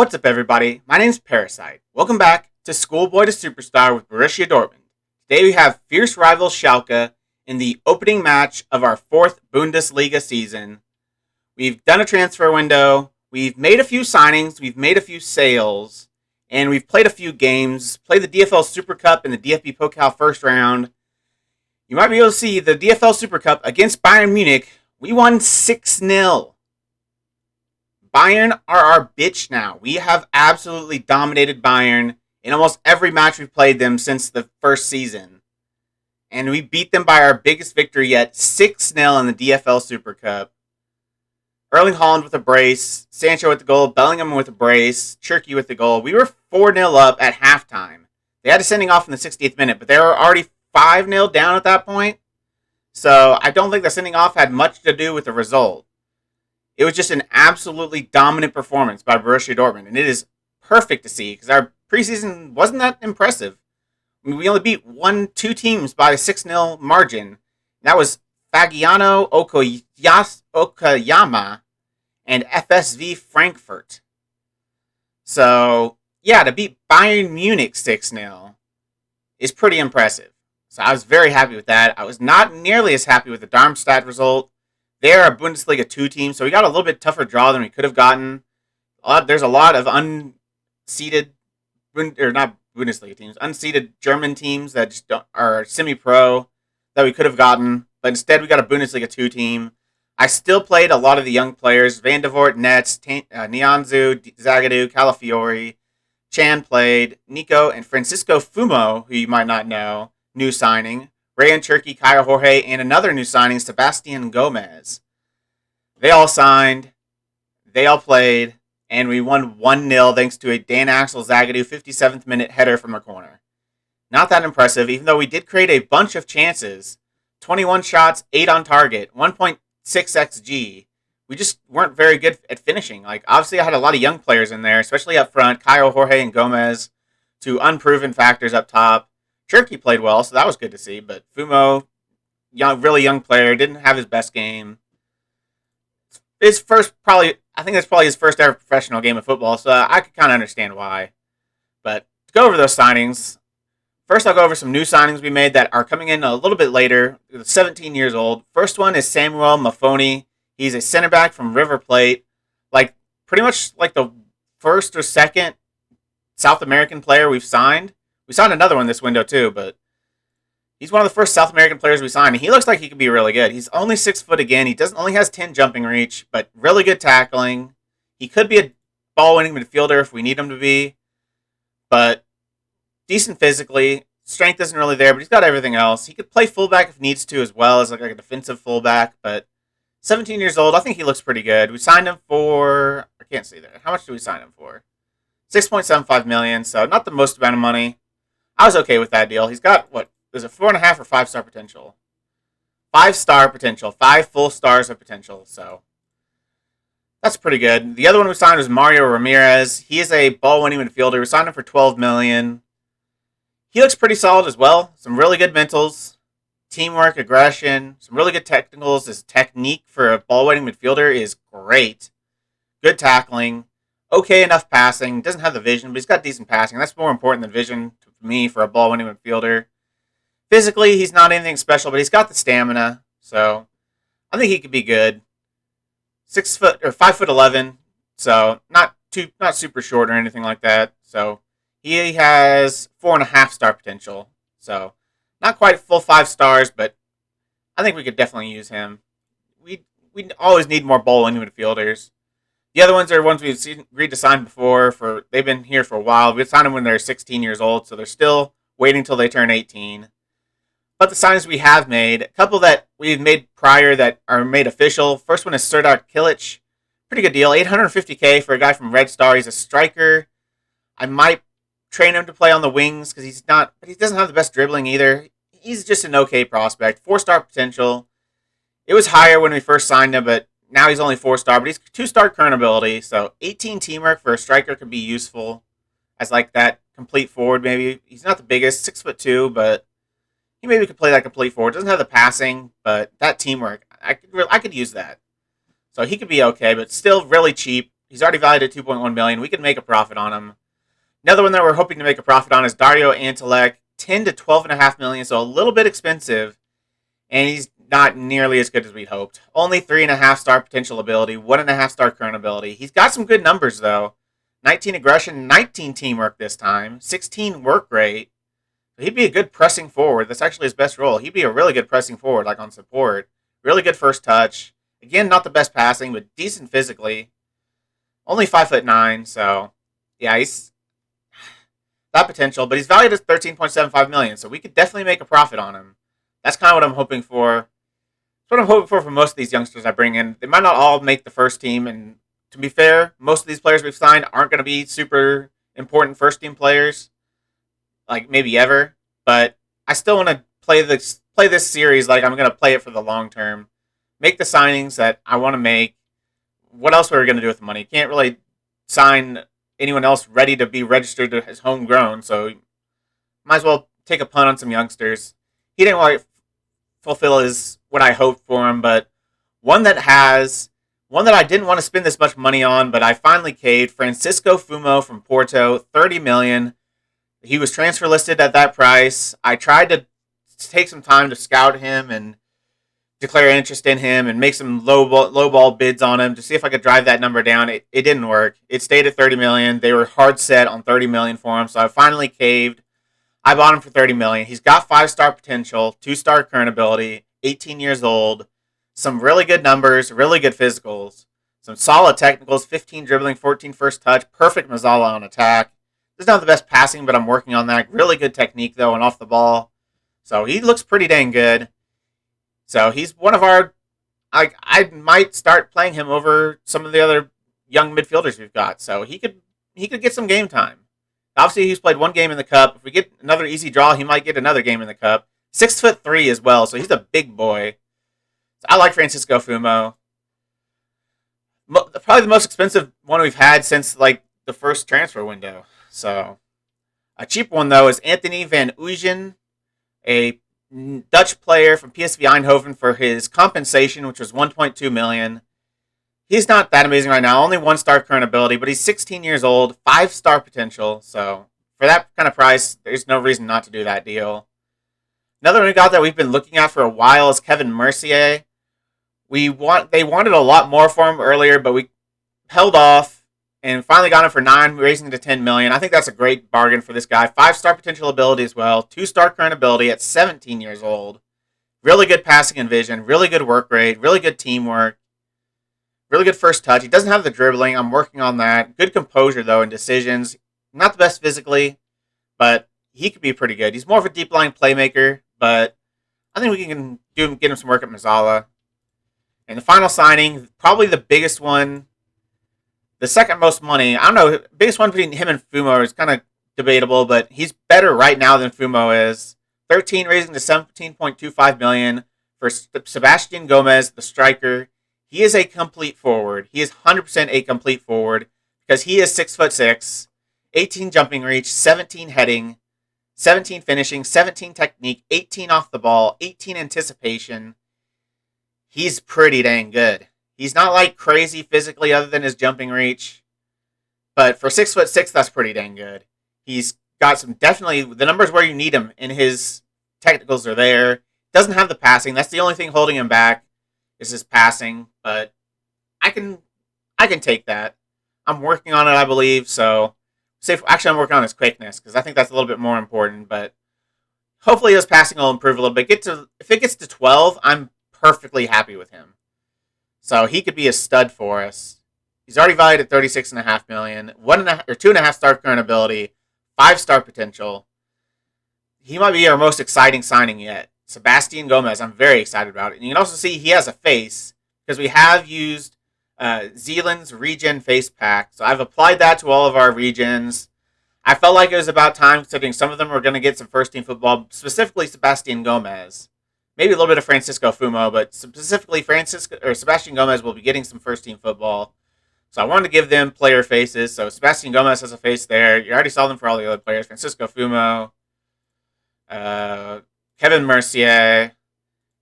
What's up, everybody? My name's Parasite. Welcome back to Schoolboy to Superstar with Borussia Dortmund. Today we have fierce rival Schalke in the opening match of our fourth Bundesliga season. We've done a transfer window, we've made a few signings, we've made a few sales, and we've played a few games. Played the Dfl Super Cup and the DFB Pokal first round. You might be able to see the Dfl Super Cup against Bayern Munich. We won 6-0. Bayern are our bitch now. We have absolutely dominated Bayern in almost every match we've played them since the first season. And we beat them by our biggest victory yet, 6-0 in the DFL Super Cup. Erling Haaland with a brace, Sancho with the goal, Bellingham with a brace, Cherky with the goal. We were 4-0 up at halftime. They had a sending off in the 60th minute, but they were already 5-0 down at that point. So I don't think the sending off had much to do with the result. It was just an absolutely dominant performance by Borussia Dortmund, and it is perfect to see because our preseason wasn't that impressive. I mean, we only beat two teams by a 6-0 margin. That was Fagiano Okayama and FSV Frankfurt. So, yeah, to beat Bayern Munich 6-0 is pretty impressive. So I was very happy with that. I was not nearly as happy with the Darmstadt result. They're a Bundesliga 2 team, so we got a little bit tougher draw than we could have gotten. There's a lot of unseeded, or not Bundesliga teams, unseeded German teams that just are semi-pro that we could have gotten. But instead, we got a Bundesliga 2 team. I still played a lot of the young players. Van de Voort, Netz, Nianzou, Zagadou, Calafiori. Chan played. Nico and Francisco Fumo, who you might not know, new signing. Rayan Cherky, Kyle Jorge, and another new signing, Sebastian Gomez. They all signed, they all played, and we won 1-0 thanks to a Dan Axel Zagadou 57th minute header from a corner. Not that impressive, even though we did create a bunch of chances. 21 shots, 8 on target, 1.6 XG. We just weren't very good at finishing. Obviously, I had a lot of young players in there, especially up front, Kyle Jorge and Gomez, two unproven factors up top. Cherky played well, so that was good to see. But Fumo, really young player, didn't have his best game. I think that's probably his first ever professional game of football, so I could kind of understand why. But to go over those signings, first I'll go over some new signings we made that are coming in a little bit later. 17 years old. First one is Samuel Mufoni. He's a center back from River Plate. Pretty much like the first or second South American player we've signed. We signed another one this window too, but he's one of the first South American players we signed, and he looks like he could be really good. He's only 6 foot again. He only has 10 jumping reach, but really good tackling. He could be a ball-winning midfielder if we need him to be, but decent physically. Strength isn't really there, but he's got everything else. He could play fullback if needs to as well as like a defensive fullback, but 17 years old, I think he looks pretty good. We signed him for, I can't see there. How much did we sign him for? 6.75 million, so not the most amount of money. I was okay with that deal. He's got, is it 4.5 or 5-star potential? 5-star potential. 5 full stars of potential. So that's pretty good. The other one we signed was Mario Ramirez. He is a ball-winning midfielder. We signed him for 12 million. He looks pretty solid as well. Some really good mentals, teamwork, aggression, some really good technicals. His technique for a ball-winning midfielder is great. Good tackling. Okay enough passing. Doesn't have the vision, but he's got decent passing. That's more important than vision to me for a ball-winning midfielder. Physically, he's not anything special, but he's got the stamina, so I think he could be good. 6 foot or 5'11", so not super short or anything like that. So he has 4.5-star potential. So not quite full 5 stars, but I think we could definitely use him. We always need more ball-winning midfielders. The other ones are ones we've agreed to sign before. They've been here for a while. We signed them when they're 16 years old, so they're still waiting until they turn 18. But the signings we have made, a couple that we've made prior that are made official. First one is Serdar Kilic. Pretty good deal. $850K for a guy from Red Star. He's a striker. I might train him to play on the wings because but he doesn't have the best dribbling either. He's just an okay prospect. 4-star potential. It was higher when we first signed him, but now he's only 4-star, but he's 2-star current ability, so 18 teamwork for a striker could be useful as that complete forward maybe. He's not the biggest, 6'2", but he maybe could play that complete forward. Doesn't have the passing, but that teamwork, I could use that. So he could be okay, but still really cheap. He's already valued at 2.1 million. We can make a profit on him. Another one that we're hoping to make a profit on is Dario Antelek, 10 to 12.5 million, so a little bit expensive, and he's not nearly as good as we'd hoped. Only 3.5 star potential ability, 1.5 star current ability. He's got some good numbers though. 19 aggression, 19 teamwork this time, 16 work rate. He'd be a good pressing forward. That's actually his best role. He'd be a really good pressing forward, like on support. Really good first touch. Again, not the best passing, but decent physically. Only 5'9", so yeah, he's that potential, but he's valued at 13.75 million, so we could definitely make a profit on him. That's kind of what I'm hoping for. That's what I'm hoping for most of these youngsters I bring in. They might not all make the first team, and to be fair, most of these players we've signed aren't going to be super important first team players, like maybe ever. But I still want to play this series like I'm going to play it for the long term. Make the signings that I want to make. What else were we going to do with the money? Can't really sign anyone else ready to be registered as homegrown, so might as well take a punt on some youngsters. He didn't really fulfill what I hoped for him, but one that I didn't want to spend this much money on, but I finally caved. Francisco Fumo from Porto, 30 million. He was transfer listed at that price. I tried to take some time to scout him and declare interest in him and make some low ball bids on him to see if I could drive that number down. It didn't work. It stayed at 30 million. They were hard set on 30 million for him, so I finally caved. I bought him for 30 million. He's got 5-star potential, 2-star current ability, 18 years old, some really good numbers, really good physicals, some solid technicals, 15 dribbling, 14 first touch, perfect Mazzala on attack. Doesn't have the best passing, but I'm working on that. Really good technique, though, and off the ball. So he looks pretty dang good. So he's one of our... I might start playing him over some of the other young midfielders we've got. So he could get some game time. Obviously, he's played one game in the Cup. If we get another easy draw, he might get another game in the Cup. 6'3" as well, so he's a big boy. So I like Francisco Fumo. Probably the most expensive one we've had since like the first transfer window. So a cheap one though is Anthony van Uygen, a Dutch player from PSV Eindhoven for his compensation, which was 1.2 million. He's not that amazing right now. Only 1-star current ability, but he's 16 years old, 5-star potential. So for that kind of price, there's no reason not to do that deal. Another one we got that we've been looking at for a while is Kevin Mercier. They wanted a lot more for him earlier, but we held off and finally got him for 9, raising it to 10 million. I think that's a great bargain for this guy. 5-star potential ability as well, 2-star current ability at 17 years old. Really good passing and vision, really good work rate, really good teamwork. Really good first touch. He doesn't have the dribbling. I'm working on that. Good composure, though, and decisions. Not the best physically, but he could be pretty good. He's more of a deep line playmaker, but I think we can get him some work at Mazzala. And the final signing, probably the biggest one, the second most money. I don't know, biggest one between him and Fumo is kind of debatable, but he's better right now than Fumo is. 13 raising to 17.25 million for Sebastian Gomez, the striker. He is a complete forward. He is 100% a complete forward because he is 6'6", 18 jumping reach, 17 heading, 17 finishing, 17 technique, 18 off the ball, 18 anticipation. He's pretty dang good. He's not like crazy physically other than his jumping reach, but for 6'6", that's pretty dang good. He's got some definitely the numbers where you need him, and his technicals are there. Doesn't have the passing. That's the only thing holding him back. Is his passing, but I can take that. I'm working on it, I believe. So, actually, I'm working on his quickness because I think that's a little bit more important. But hopefully, his passing will improve a little bit. If it gets to 12, I'm perfectly happy with him. So he could be a stud for us. He's already valued at 36.5 million, 2.5-star current ability, 5-star potential. He might be our most exciting signing yet. Sebastian Gomez, I'm very excited about it. And you can also see he has a face because we have used Zealand's regen face pack. So I've applied that to all of our regions. I felt like it was about time considering some of them were going to get some first team football, specifically Sebastian Gomez. Maybe a little bit of Francisco Fumo, but specifically Sebastian Gomez will be getting some first team football. So I wanted to give them player faces. So Sebastian Gomez has a face there. You already saw them for all the other players. Francisco Fumo. Kevin Mercier,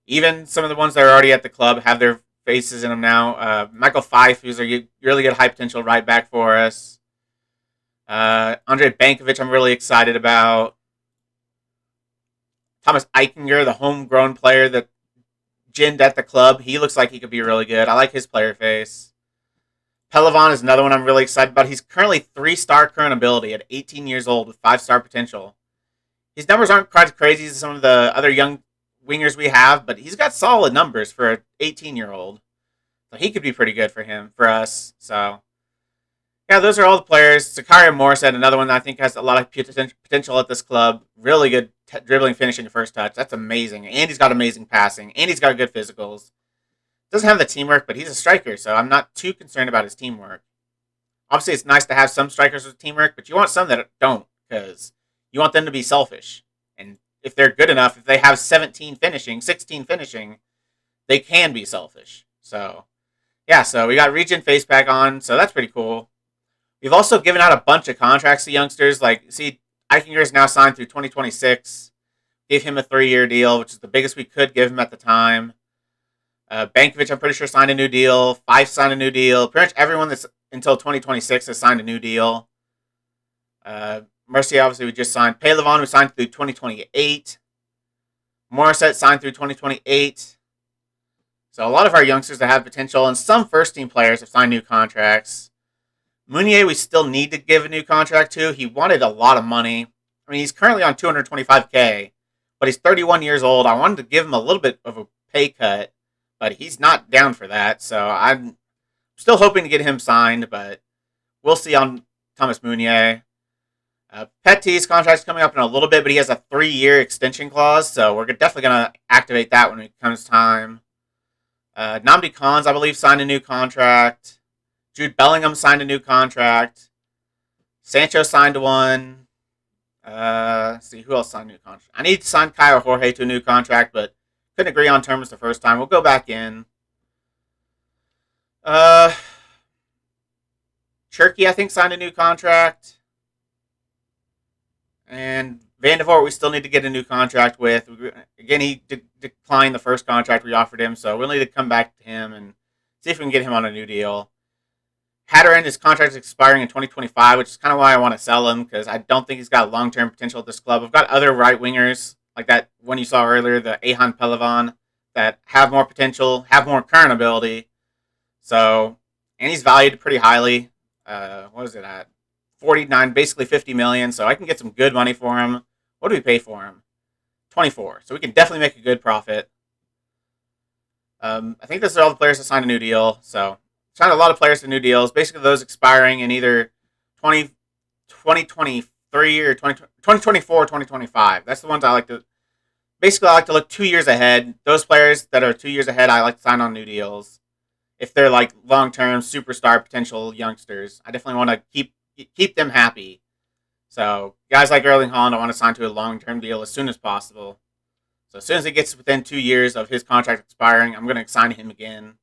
even some of the ones that are already at the club have their faces in them now. Michael Fife, who's a really good high potential right back for us. Andre Bankovic, I'm really excited about. Thomas Eichinger, the homegrown player that ginned at the club. He looks like he could be really good. I like his player face. Pelivan is another one I'm really excited about. He's currently 3-star current ability at 18 years old with 5-star potential. His numbers aren't quite as crazy as some of the other young wingers we have, but he's got solid numbers for an 18-year-old. So he could be pretty good for us. So, yeah, those are all the players. Zakaria Morissette, another one that I think has a lot of potential at this club. Really good dribbling, finishing, first touch. That's amazing. And he's got amazing passing. And he's got good physicals. Doesn't have the teamwork, but he's a striker, so I'm not too concerned about his teamwork. Obviously, it's nice to have some strikers with teamwork, but you want some that don't, because you want them to be selfish. And if they're good enough, if they have 16 finishing, they can be selfish. So, yeah, so we got Regen face back on, so that's pretty cool. We've also given out a bunch of contracts to youngsters. Like, see, Eichinger is now signed through 2026. Gave him a 3-year deal, which is the biggest we could give him at the time. Bankovic, I'm pretty sure, signed a new deal. Fife signed a new deal. Pretty much everyone that's until 2026 has signed a new deal. Mercier, obviously, we just signed. Pelivan, we signed through 2028. Morissette signed through 2028. So a lot of our youngsters that have potential, and some first-team players have signed new contracts. Meunier, we still need to give a new contract to. He wanted a lot of money. I mean, he's currently on $225K, but he's 31 years old. I wanted to give him a little bit of a pay cut, but he's not down for that. So I'm still hoping to get him signed, but we'll see on Thomas Meunier. Petty's contract's coming up in a little bit, but he has a 3-year extension clause, so we're definitely going to activate that when it comes time. Nnamdi Khan's, I believe, signed a new contract. Jude Bellingham signed a new contract. Sancho signed one. Let's see, who else signed a new contract? I need to sign Kyle Jorge to a new contract, but couldn't agree on terms the first time. We'll go back in. Cherky, I think, signed a new contract. And Van de Voort, we still need to get a new contract with. Again, he declined the first contract we offered him, so we'll need to come back to him and see if we can get him on a new deal. Hatteran, his contract is expiring in 2025, which is kind of why I want to sell him, because I don't think he's got long-term potential at this club. We've got other right-wingers, like that one you saw earlier, the Ahan Pelivan, that have more potential, have more current ability. So, and he's valued pretty highly. What is it at? 49, basically 50 million, so I can get some good money for him. What do we pay for him? 24. So we can definitely make a good profit. I think those are all the players that signed a new deal. So signed a lot of players to new deals. Basically those expiring in either 2023 or 2024 or 2025. That's the ones I like to... Basically, I like to look 2 years ahead. Those players that are 2 years ahead, I like to sign on new deals. If they're like long-term superstar potential youngsters, I definitely want to keep them happy. So guys like Erling Haaland, I want to sign to a long-term deal as soon as possible. So as soon as it gets within 2 years of his contract expiring, I'm going to sign him again.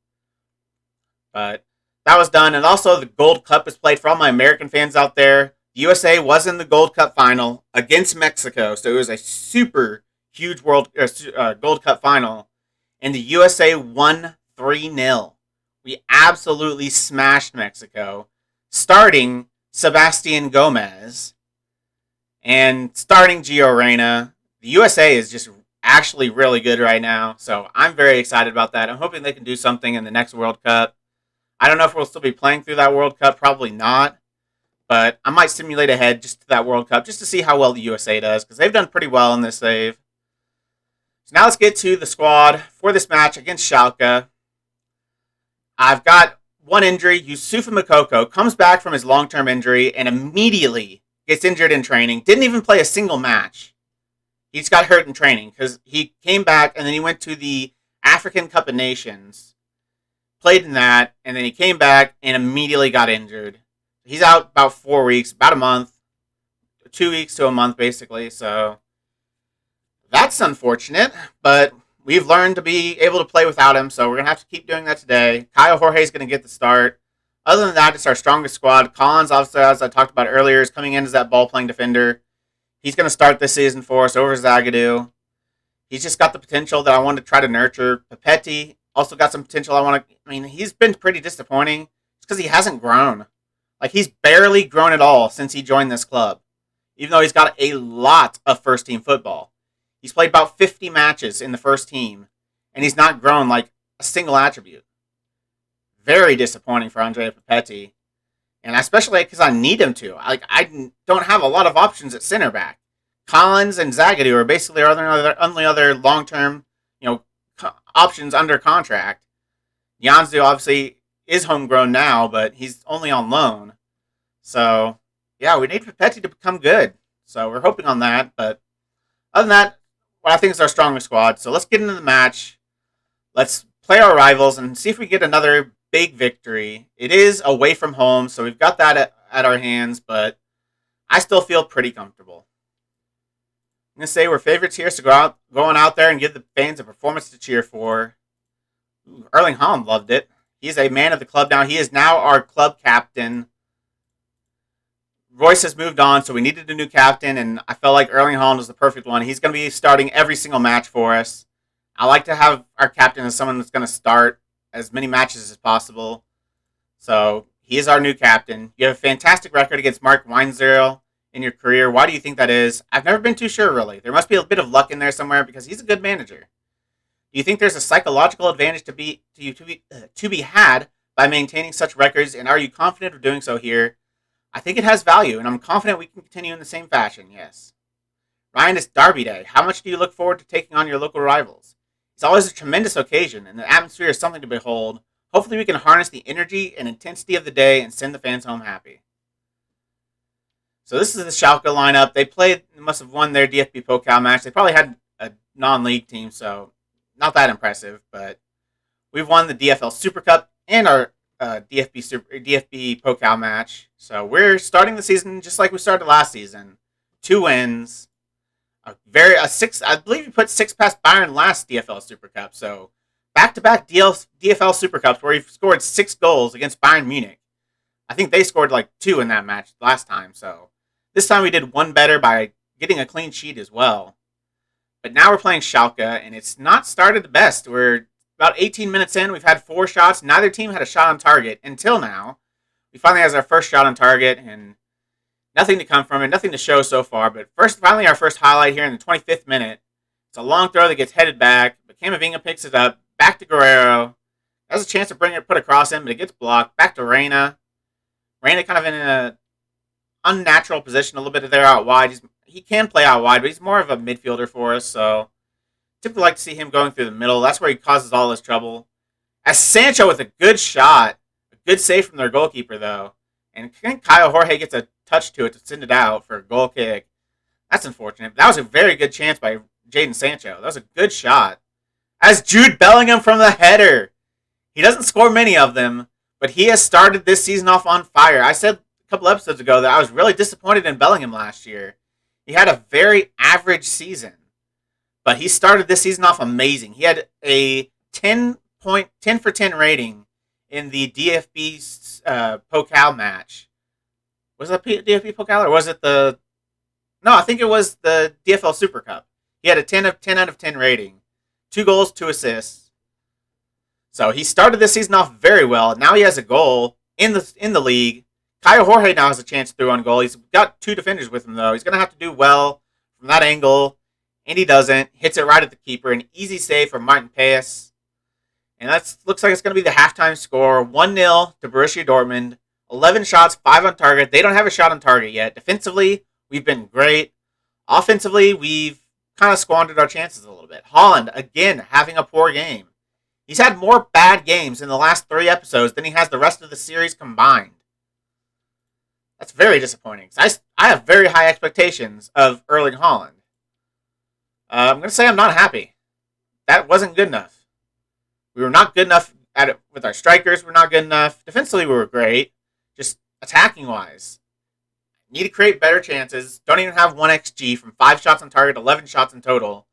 But that was done. And also the Gold Cup is played for all my American fans out there. The USA was in the Gold Cup final against Mexico. So it was a super huge Gold Cup final. And the USA won 3-0. We absolutely smashed Mexico. Starting Sebastian Gomez and starting Gio Reyna. The USA is just actually really good right now, so I'm very excited about that. I'm hoping they can do something in the next World Cup. I don't know if we'll still be playing through that World Cup, probably not, but I might simulate ahead just to that World Cup just to see how well the USA does, because they've done pretty well in this save. So now let's get to the squad for this match against Schalke. I've got one injury. Youssoufa Moukoko comes back from his long-term injury and immediately gets injured in training. Didn't even play a single match. He just got hurt in training because he came back and then he went to the African Cup of Nations, played in that, and then he came back and immediately got injured. He's out about 4 weeks, about a month, 2 weeks to a month basically. So that's unfortunate, but we've learned to be able to play without him, so we're going to have to keep doing that today. Kyle Jorge is going to get the start. Other than that, it's our strongest squad. Collins, obviously, as I talked about earlier, is coming in as that ball-playing defender. He's going to start this season for us over Zagadou. He's just got the potential that I wanted to try to nurture. Papetti also got some potential. He's been pretty disappointing. It's because he hasn't grown. Like, he's barely grown at all since he joined this club, even though he's got a lot of first-team football. He's played about 50 matches in the first team, and he's not grown like a single attribute. Very disappointing for Andrea Papetti, and especially because I need him to. I don't have a lot of options at center back. Collins and Zagadou are basically our only other long-term, options under contract. Janzu obviously is homegrown now, but he's only on loan. So, yeah, we need Papetti to become good. So we're hoping on that. But other than that, what I think is our strongest squad. So let's get into the match. Let's play our rivals and see if we get another big victory. It is away from home, so we've got that at our hands, but I still feel pretty comfortable. I'm going to say we're favorites here, so going out there and give the fans a performance to cheer for. Erling Haaland loved it. He's a man of the club now. He is now our club captain. Royce has moved on, so we needed a new captain, and I felt like Erling Haaland was the perfect one. He's going to be starting every single match for us. I like to have our captain as someone that's going to start as many matches as possible. So he is our new captain. You have a fantastic record against Mark Weinzierl in your career. Why do you think that is? I've never been too sure, really. There must be a bit of luck in there somewhere because he's a good manager. Do you think there's a psychological advantage to be had by maintaining such records, and are you confident of doing so here? I think it has value, and I'm confident we can continue in the same fashion, yes. Ryan, it's Derby Day. How much do you look forward to taking on your local rivals? It's always a tremendous occasion, and the atmosphere is something to behold. Hopefully we can harness the energy and intensity of the day and send the fans home happy. So this is the Schalke lineup. They must have won their DFB Pokal match. They probably had a non-league team, so not that impressive. But we've won the Dfl Super Cup and our DFB Pokal match. So we're starting the season just like we started last season. 2 wins. I believe we put 6 past Bayern last DFL Super Cup. So back-to-back DFL Super Cups where he scored 6 goals against Bayern Munich. I think they scored like 2 in that match last time. So this time we did one better by getting a clean sheet as well. But now we're playing Schalke, and it's not started the best. We're about 18 minutes in. We've had 4 shots. Neither team had a shot on target until now. We finally has our first shot on target, and nothing to come from it, nothing to show so far. But finally our first highlight here in the 25th minute. It's a long throw that gets headed back, but Camavinga picks it up. Back to Guerrero. Has a chance to put across him, but it gets blocked. Back to Reyna. Reyna kind of in an unnatural position a little bit there out wide. He can play out wide, but he's more of a midfielder for us, so typically like to see him going through the middle. That's where he causes all his trouble. As Sancho with a good shot. A good save from their goalkeeper, though. And I think Kyle Jorge gets a touch to it to send it out for a goal kick. That's unfortunate. That was a very good chance by Jadon Sancho. That was a good shot. As Jude Bellingham from the header. He doesn't score many of them, but he has started this season off on fire. I said a couple episodes ago that I was really disappointed in Bellingham last year. He had a very average season, but he started this season off amazing. He had a 10 for 10 rating in the DFB Pokal match. Was that DFB Pokal or was it the... No, I think it was the DFL Super Cup. He had a 10 out of 10 rating. 2 goals, 2 assists. So he started this season off very well. Now he has a goal in the league. Kyle Jorge now has a chance through on goal. He's got 2 defenders with him, though. He's going to have to do well from that angle, and he doesn't. Hits it right at the keeper. An easy save from Martin Paes. And that looks like it's going to be the halftime score. 1-0 to Borussia Dortmund. 11 shots, 5 on target. They don't have a shot on target yet. Defensively, we've been great. Offensively, we've kind of squandered our chances a little bit. Haaland, again, having a poor game. He's had more bad games in the last 3 episodes than he has the rest of the series combined. That's very disappointing. I have very high expectations of Erling Haaland. I'm going to say I'm not happy. That wasn't good enough. We were not good enough at it with our strikers. We're not good enough. Defensively, we were great. Just attacking-wise. Need to create better chances. Don't even have 1 XG from 5 shots on target, 11 shots in total.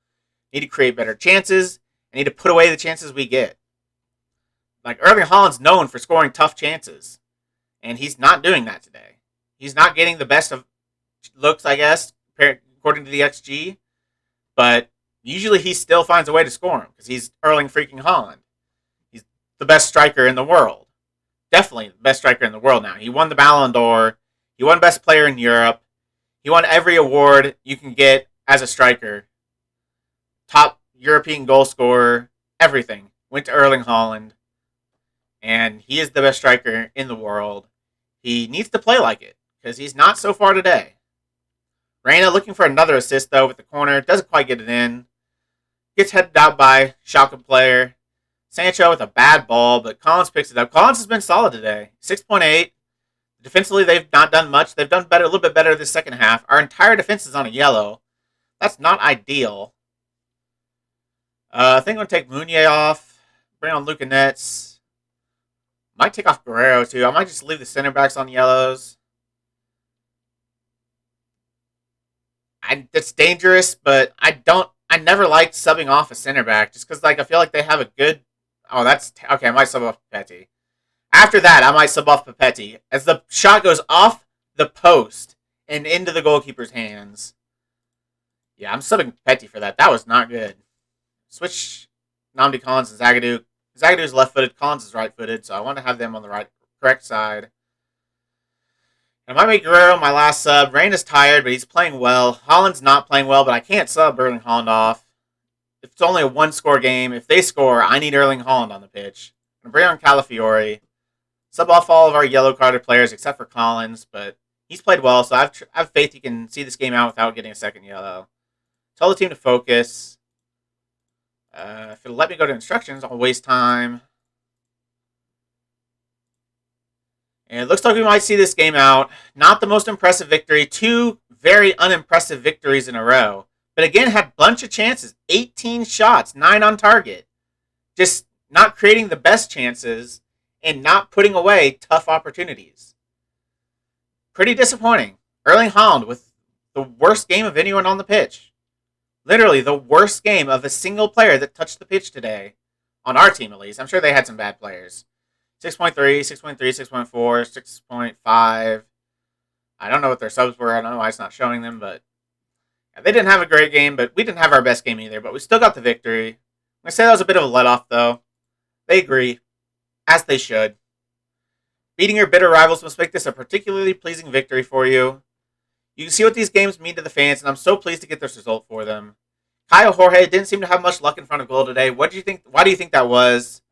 Need to create better chances. I need to put away the chances we get. Like, Erling Haaland's known for scoring tough chances. And he's not doing that today. He's not getting the best of looks, I guess, according to the XG. But usually he still finds a way to score him because he's Erling freaking Haaland. the best striker in the world. Definitely the best striker in the world now. He won the Ballon d'Or. He won Best Player in Europe. He won every award you can get as a striker. Top European goal scorer, everything. Went to Erling Haaland. And he is the best striker in the world. He needs to play like it, because he's not so far today. Reina looking for another assist, though, with the corner. Doesn't quite get it in. Gets headed out by Schalke player. Sancho with a bad ball, but Collins picks it up. Collins has been solid today. 6.8. Defensively, they've not done much. They've done better, a little bit better this second half. Our entire defense is on a yellow. That's not ideal. I think I'm going to take Meunier off. Bring on Luka Netz. Might take off Guerrero, too. I might just leave the center backs on yellows. It's dangerous, but I never liked subbing off a center back just because I feel like they have a good. Oh, that's okay. I might sub off Papetti. After that, I might sub off Papetti as the shot goes off the post and into the goalkeeper's hands. Yeah, I'm subbing Papetti for that. That was not good. Switch Nnamdi Collins and Zagadou. Zagadou's left-footed. Collins is right-footed, so I want to have them on the correct side. I might make Guerrero my last sub. Rain is tired, but he's playing well. Haaland's not playing well, but I can't sub Erling Haaland off. If it's only a one-score game, if they score, I need Erling Haaland on the pitch. I'm going to bring on Calafiori. Sub off all of our yellow-carded players except for Collins, but he's played well, so I have faith he can see this game out without getting a second yellow. Tell the team to focus. If it'll let me go to instructions, I'll waste time. And it looks like we might see this game out. Not the most impressive victory. 2 very unimpressive victories in a row. But again, had a bunch of chances. 18 shots, 9 on target. Just not creating the best chances and not putting away tough opportunities. Pretty disappointing. Erling Haaland with the worst game of anyone on the pitch. Literally the worst game of a single player that touched the pitch today. On our team, at least. I'm sure they had some bad players. 6.3, 6.3, 6.4, 6.5. I don't know what their subs were. I don't know why it's not showing them, but yeah, they didn't have a great game, but we didn't have our best game either, but we still got the victory. I'm going to say that was a bit of a let-off, though. They agree, as they should. Beating your bitter rivals must make this a particularly pleasing victory for you. You can see what these games mean to the fans, and I'm so pleased to get this result for them. Caio Jorge didn't seem to have much luck in front of goal today. What do you think? Why do you think that was?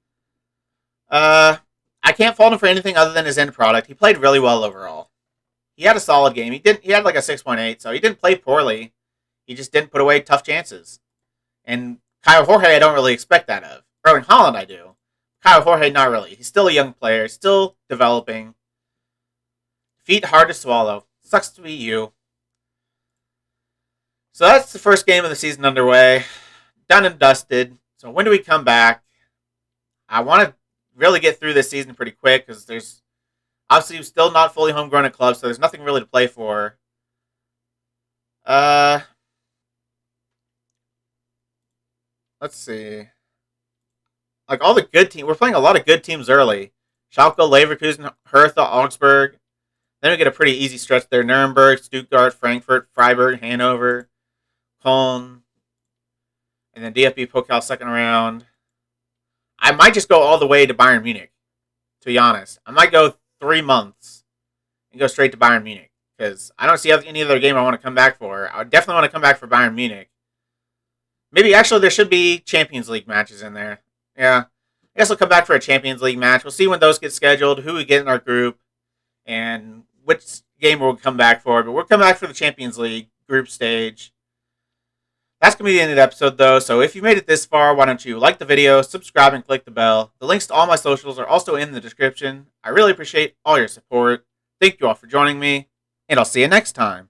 I can't fault him for anything other than his end product. He played really well overall. He had a solid game. He had like a 6.8, so he didn't play poorly. He just didn't put away tough chances. And Caio Jorge, I don't really expect that of. Erling Haaland, I do. Caio Jorge, not really. He's still a young player, still developing. Defeat hard to swallow. Sucks to be you. So that's the first game of the season underway. Done and dusted. So when do we come back? I want to really get through this season pretty quick because there's obviously still not fully homegrown at clubs, so there's nothing really to play for. Let's see. Like all the good teams, we're playing a lot of good teams early. Schalke, Leverkusen, Hertha, Augsburg. Then we get a pretty easy stretch there. Nuremberg, Stuttgart, Frankfurt, Freiburg, Hanover, Köln. And then DFB Pokal second round. I might just go all the way to Bayern Munich, to be honest. I might go 3 months and go straight to Bayern Munich because I don't see any other game I want to come back for. I definitely want to come back for Bayern Munich. Maybe actually there should be Champions League matches in there. Yeah. I guess we'll come back for a Champions League match. We'll see when those get scheduled, who we get in our group, and which game we'll come back for. But we'll come back for the Champions League group stage. That's going to be the end of the episode, though. So if you made it this far, why don't you like the video, subscribe, and click the bell. The links to all my socials are also in the description. I really appreciate all your support. Thank you all for joining me, and I'll see you next time.